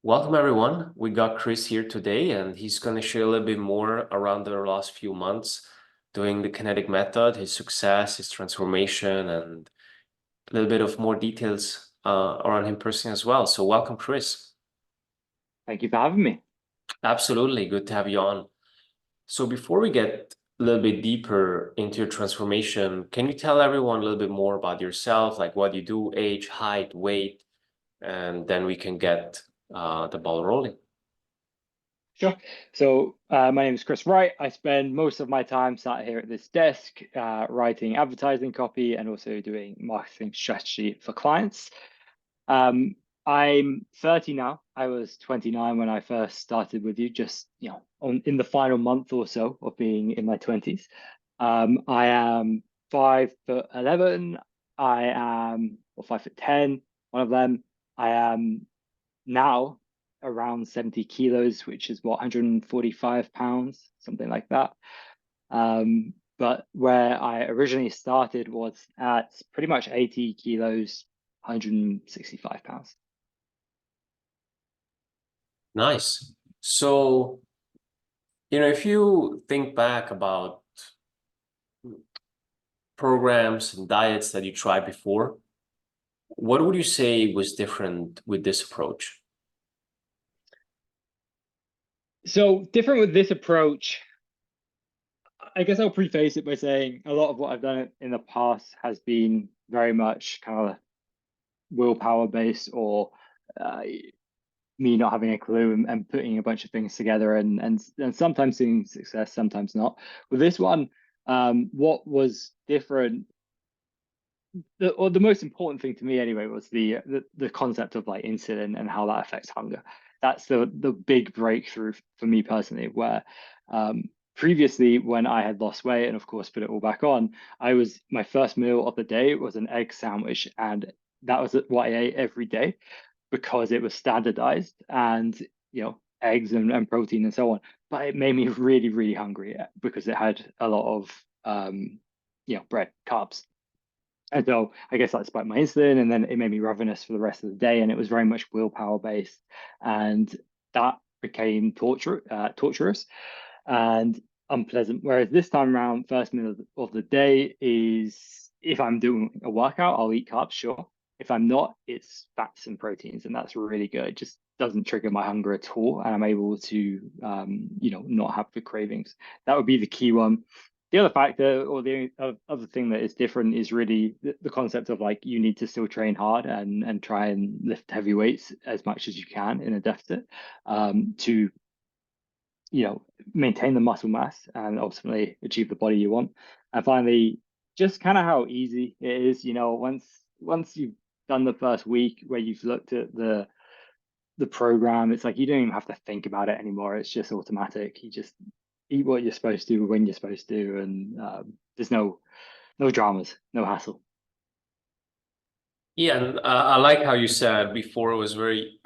Welcome, everyone. We got Chris here today, and he's going to share a little bit more around the last few months doing the Kinetic method, his success, his transformation, and a little bit of more details around him personally as well. So welcome, Chris. Thank you for having me. Absolutely. Good to have you on. So before we get a little bit deeper into your transformation, can you tell everyone a little bit more about yourself, like what you do, age, height, weight, and then we can get the ball rolling. Sure. My name is Chris Wright. I spend most of my time sat here at this desk, writing advertising copy and also doing marketing strategy for clients. I'm 30 now. I was 29 when I first started with you, just in the final month or so of being in my 20s. I am 5'11". I am or 5'10", one of them. I am now around 70 kilos, which is what, 145 pounds, something like that. But where I originally started was at pretty much 80 kilos, 165 pounds. Nice. So, if you think back about programs and diets that you tried before, what would you say was different with this approach? So different with this approach, I guess I'll preface it by saying a lot of what I've done in the past has been very much kind of willpower based or uh, me not having a clue and putting a bunch of things together and sometimes seeing success, sometimes not. With this one, what was different, or the most important thing to me anyway, was the concept of like insulin and how that affects hunger. That's the big breakthrough for me personally, where previously when I had lost weight and of course put it all back on, my first meal of the day was an egg sandwich, and that was what I ate every day because it was standardized and eggs and protein and so on. But it made me really, really hungry because it had a lot of bread, carbs. And so I guess that spiked my insulin, and then it made me ravenous for the rest of the day. And it was very much willpower based, and that became torturous and unpleasant. Whereas this time around, first meal of the day is, if I'm doing a workout, I'll eat carbs, sure. If I'm not, it's fats and proteins, and that's really good. It just doesn't trigger my hunger at all, and I'm able to, not have the cravings. That would be the key one. The other factor, or the other thing that is different, is really the concept of like you need to still train hard and try and lift heavy weights as much as you can in a deficit, to maintain the muscle mass and ultimately achieve the body you want. And finally, just kind of how easy it is. Once you've done the first week where you've looked at the program, it's like you don't even have to think about it anymore. It's just automatic. You just eat what you're supposed to when you're supposed to, and there's no dramas, no hassle. Yeah, and I like how you said before it was very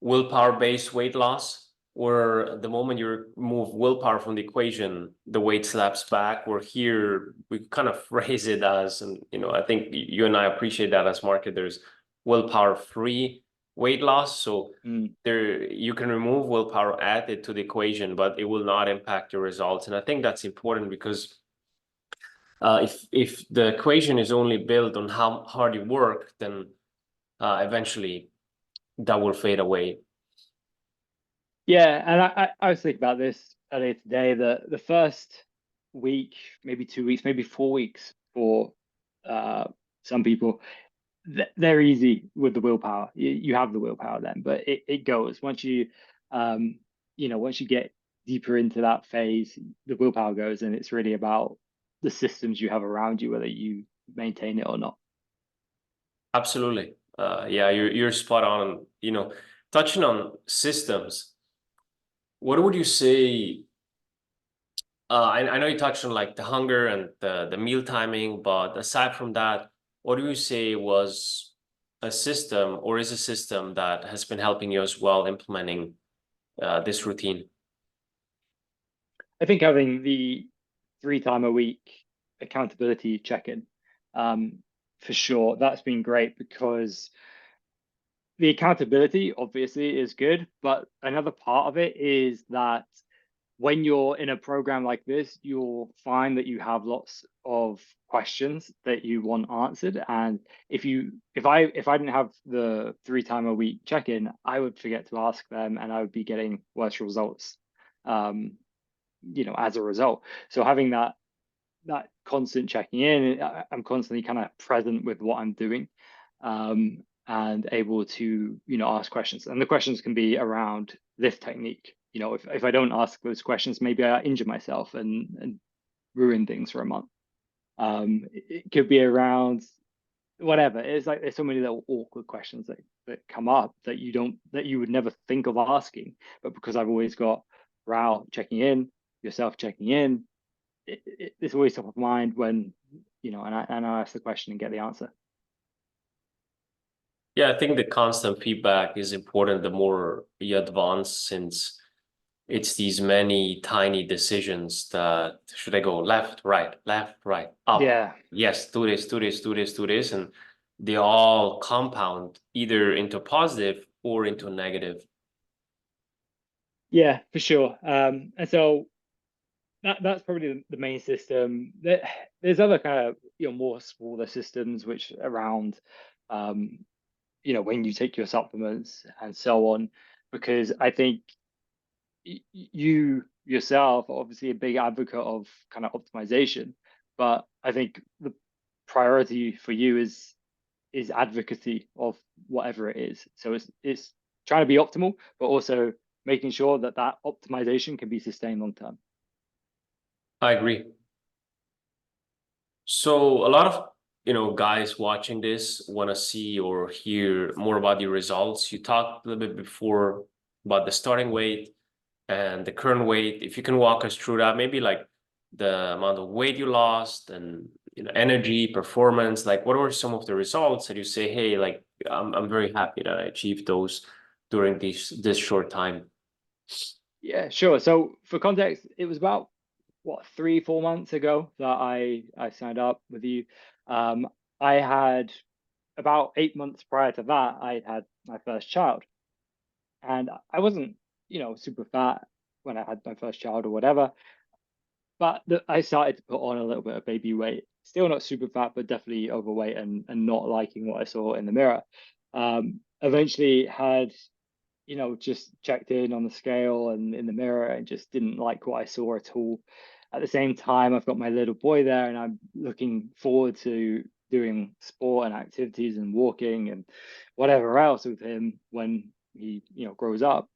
willpower-based weight loss, where the moment you remove willpower from the equation, the weight slaps back. Where here we kind of phrase it as, and I think you and I appreciate that as marketers, willpower-free weight loss. So Mm. there you can remove willpower, add it to the equation, but it will not impact your results. And I think that's important because if the equation is only built on how hard you work, then eventually that will fade away. Yeah, and I was thinking about this earlier today. The first week, maybe 2 weeks, maybe 4 weeks for uh, some people, they're easy with the willpower. You have the willpower then, but it goes once once you get deeper into that phase, the willpower goes, and it's really about the systems you have around you, whether you maintain it or not. Absolutely. Yeah, you're spot on. Touching on systems, what would you say? I know you touched on like the hunger and the meal timing, but aside from that, what do you say was a system or is a system that has been helping you as well implementing this routine? I think having the 3 time a week accountability check-in, um, for sure, that's been great because the accountability obviously is good, but another part of it is that when you're in a program like this, you'll find that you have lots of questions that you want answered. And if I didn't have the 3 time a week check-in, I would forget to ask them and I would be getting worse results, as a result. So having that constant checking in, I'm constantly kind of present with what I'm doing, and able to, ask questions. And the questions can be around this technique. If I don't ask those questions, maybe I injure myself and ruin things for a month. It could be around whatever. It's like there's so many little awkward questions that come up that you would never think of asking, but because I've always got Rao checking in, yourself checking in, it's always top of mind when, and I ask the question and get the answer. Yeah, I think the constant feedback is important the more you advance, since it's these many tiny decisions that should I go left, right, up? Yeah, Yes, do this, do this, do this, do this, and they all compound either into positive or into negative. yeah, for sure. And so that's probably the main system. There's other kind of, more smaller systems which around, um, when you take your supplements and so on, because I think you yourself are obviously a big advocate of kind of optimization, but I think the priority for you is advocacy of whatever it is. So it's trying to be optimal, but also making sure that that optimization can be sustained long term. I agree. So a lot of guys watching this want to see or hear more about the results. You talked a little bit before about the starting weight and the current weight. If you can walk us through that, maybe like the amount of weight you lost and energy, performance, like what were some of the results that you say, hey, like I'm very happy that I achieved those during this short time. Yeah, sure. So for context, it was about what 3, 4 months ago that I signed up with you. I had about 8 months prior to that, I had my first child, and I wasn't, super fat when I had my first child or whatever. But I started to put on a little bit of baby weight. Still not super fat, but definitely overweight and not liking what I saw in the mirror. Eventually had, just checked in on the scale and in the mirror and just didn't like what I saw at all. At the same time, I've got my little boy there and I'm looking forward to doing sport and activities and walking and whatever else with him when he, grows up,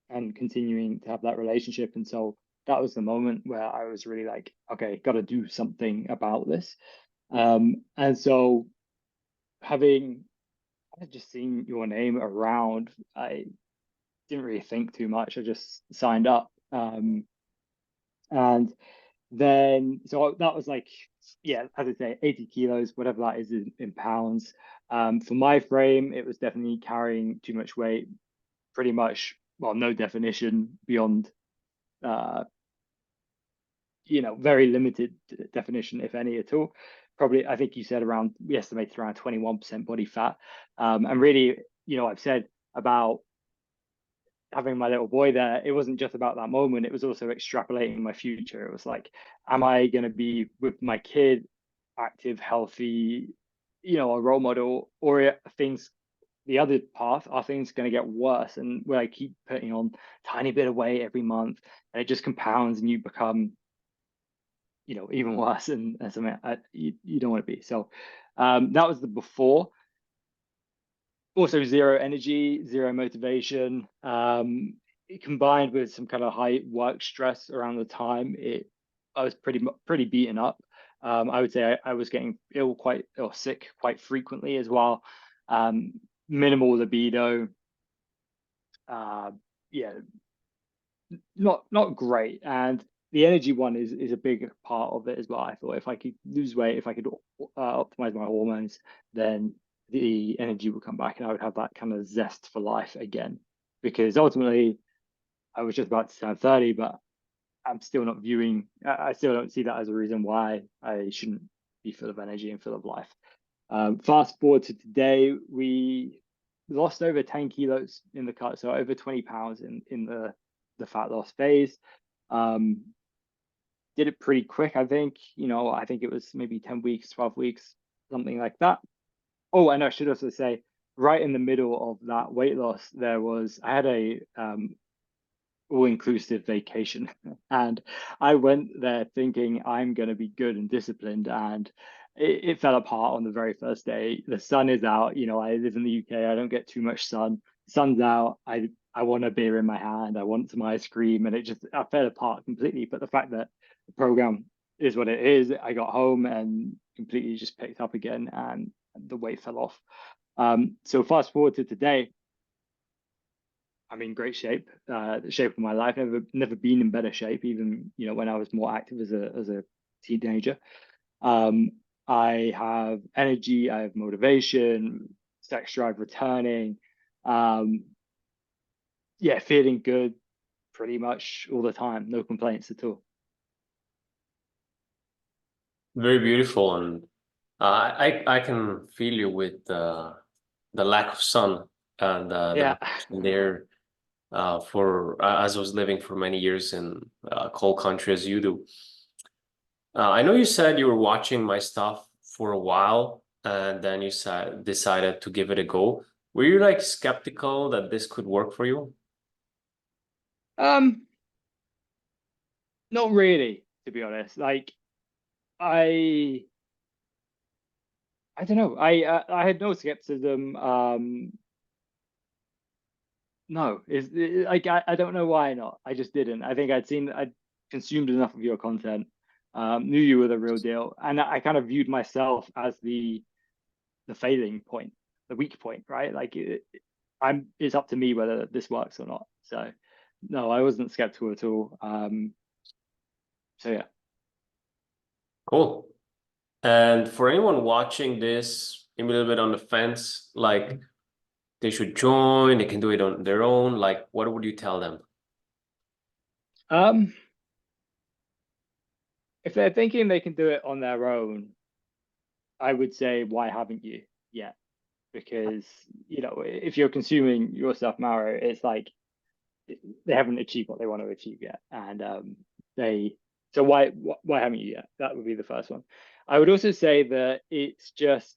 and continuing to have that relationship. And so that was the moment where I was really like, okay, got to do something about this. And so having just seen your name around, I didn't really think too much. I just signed up. And then, so that was like, yeah, as I say, 80 kilos, whatever that is in pounds. For my frame, it was definitely carrying too much weight, pretty much, well, no definition beyond, uh, very limited definition, if any at all. Probably, I think you said we estimated around 21% body fat. And really, I've said about having my little boy there, it wasn't just about that moment. It was also extrapolating my future. It was like, am I going to be with my kid, active, healthy, a role model, or are things, the other path, are things going to get worse? And where I keep putting on tiny bit of weight every month, and it just compounds, and you become, even worse, and something you don't want to be. So that was the before. Also zero energy, zero motivation, combined with some kind of high work stress around the time. I was pretty beaten up. I would say I was getting sick quite frequently as well. Minimal libido. Yeah, not great. And the energy one is a big part of it as well. I thought if I could lose weight, if I could optimize my hormones, then the energy would come back and I would have that kind of zest for life again. Because ultimately, I was just about to turn 30, but I'm still not viewing, I still don't see that as a reason why I shouldn't be full of energy and full of life. Fast forward to today, we lost over 10 kilos in the cut, so over 20 pounds in the fat loss phase. Um, did it pretty quick, I think. I think it was maybe 10 weeks, 12 weeks, something like that. Oh, and I should also say, right in the middle of that weight loss, I had a all-inclusive vacation. And I went there thinking I'm going to be good and disciplined, and it fell apart on the very first day. The sun is out. I live in the UK. I don't get too much sun. Sun's out. I want a beer in my hand. I want some ice cream, and I fell apart completely. But the fact that the program is what it is, I got home and completely just picked up again, and the weight fell off. So fast forward to today, I'm in great shape, the shape of my life. Never been in better shape, even when I was more active as a teenager. Um, I have energy, I have motivation, sex drive returning. Um, yeah, feeling good pretty much all the time. No complaints at all. Very beautiful, and I can feel you with the lack of sun and the Yeah. motivation there. For as I was living for many years in a cold country as you do. I know you said you were watching my stuff for a while, and then you decided to give it a go. Were you like skeptical that this could work for you? Um, Not really, to be honest. Like I I don't know. I had no skepticism. No, like I don't know why not. I just didn't. I think I'd consumed enough of your content, knew you were the real deal, and I kind of viewed myself as the failing point, the weak point, right? Like it's up to me whether this works or not. So no, I wasn't skeptical at all. So yeah. Cool. And for anyone watching this, maybe a little bit on the fence, like they should join, they can do it on their own. Like, what would you tell them? Um, if they're thinking they can do it on their own, I would say, why haven't you yet? Because if you're consuming your stuff marrow, it's like they haven't achieved what they want to achieve yet, and they so why haven't you yet? That would be the first one. I would also say that it's just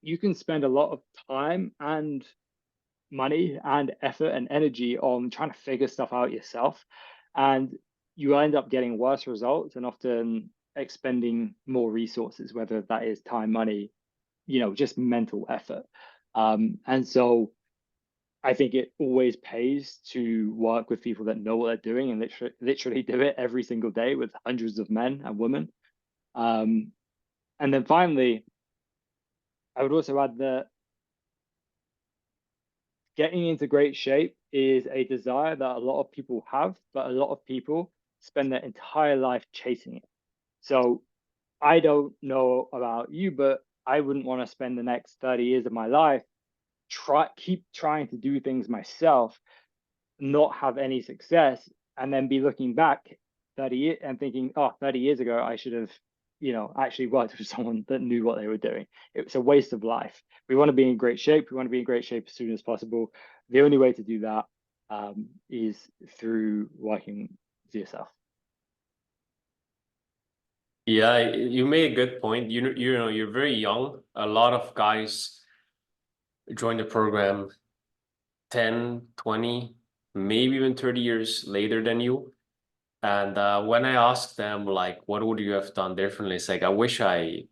you can spend a lot of time and money and effort and energy on trying to figure stuff out yourself, and you end up getting worse results and often expending more resources, whether that is time, money, just mental effort. And so I think it always pays to work with people that know what they're doing and literally do it every single day with hundreds of men and women. Um, and then finally, I would also add that getting into great shape is a desire that a lot of people have, but a lot of people spend their entire life chasing it. So I don't know about you, but I wouldn't want to spend the next 30 years of my life keep trying to do things myself, not have any success, and then be looking back 30 years and thinking, oh, 30 years ago, I should have, actually worked with someone that knew what they were doing. It was a waste of life. We want to be in great shape. We want to be in great shape as soon as possible. The only way to do that is through working with yourself. Yeah, you made a good point. You know, you're very young. A lot of guys join the program 10, 20, maybe even 30 years later than you. And when I ask them, like, what would you have done differently? It's like, I wish I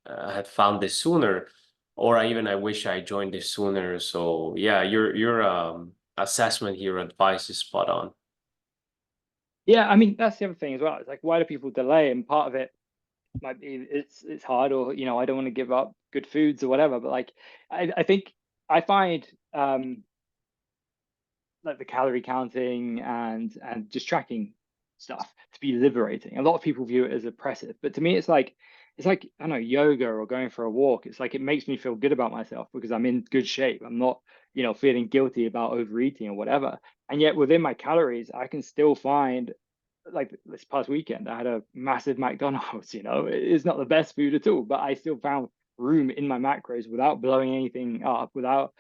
had found this sooner, or I wish I joined this sooner. So yeah, your assessment here, advice is spot on. Yeah, I mean that's the other thing as well. It's like, why do people delay? And part of it might be it's hard, or I don't want to give up good foods or whatever. But like I think I find like the calorie counting and just tracking stuff to be liberating. A lot of people view it as oppressive, but to me it's like I don't know, yoga or going for a walk. It's like it makes me feel good about myself because I'm in good shape. I'm not, feeling guilty about overeating or whatever. And yet within my calories, I can still find, like this past weekend, I had a massive McDonald's. It's not the best food at all, but I still found room in my macros without blowing anything up, without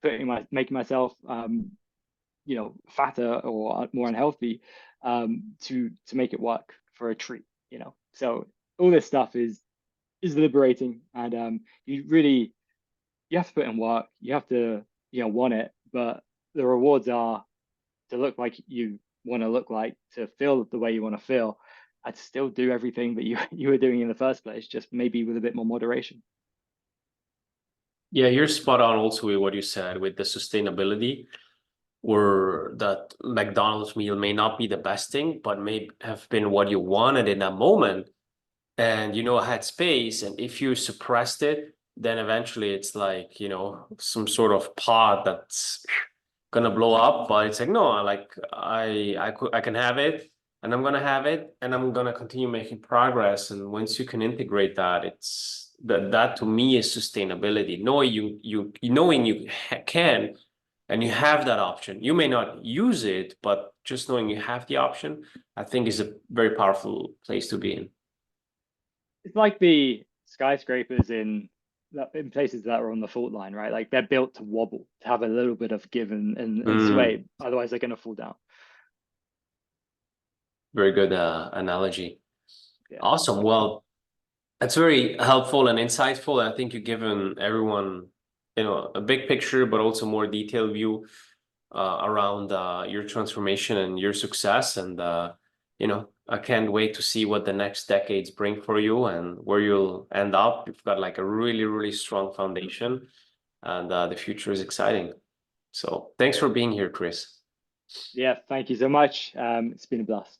making myself fatter or more unhealthy, to make it work for a treat, So all this stuff is liberating, and you have to put in work, you have to want it, but the rewards are to look like you want to look like, to feel the way you want to feel. I'd still do everything that you were doing in the first place, just maybe with a bit more moderation. Yeah, you're spot on also with what you said with the sustainability, or that McDonald's meal may not be the best thing, but may have been what you wanted in that moment. And had space, and if you suppressed it, then eventually it's like some sort of pod that's gonna blow up. But it's like, no, I can have it, and I'm gonna have it, and I'm gonna continue making progress. And once you can integrate that, it's that to me is sustainability, knowing knowing you can, and you have that option. You may not use it, but just knowing you have the option, I think, is a very powerful place to be in. It's like the skyscrapers in places that are on the fault line, right? Like they're built to wobble, to have a little bit of give and Mm. sway. Otherwise, they're going to fall down. Very good analogy. Yeah. Awesome. Well, that's very helpful and insightful. I think you've given everyone, a big picture, but also more detailed view around your transformation and your success. And I can't wait to see what the next decades bring for you and where you'll end up. You've got like a really, really strong foundation, and the future is exciting. So thanks for being here, Chris. Yeah. Thank you so much. It's been a blast.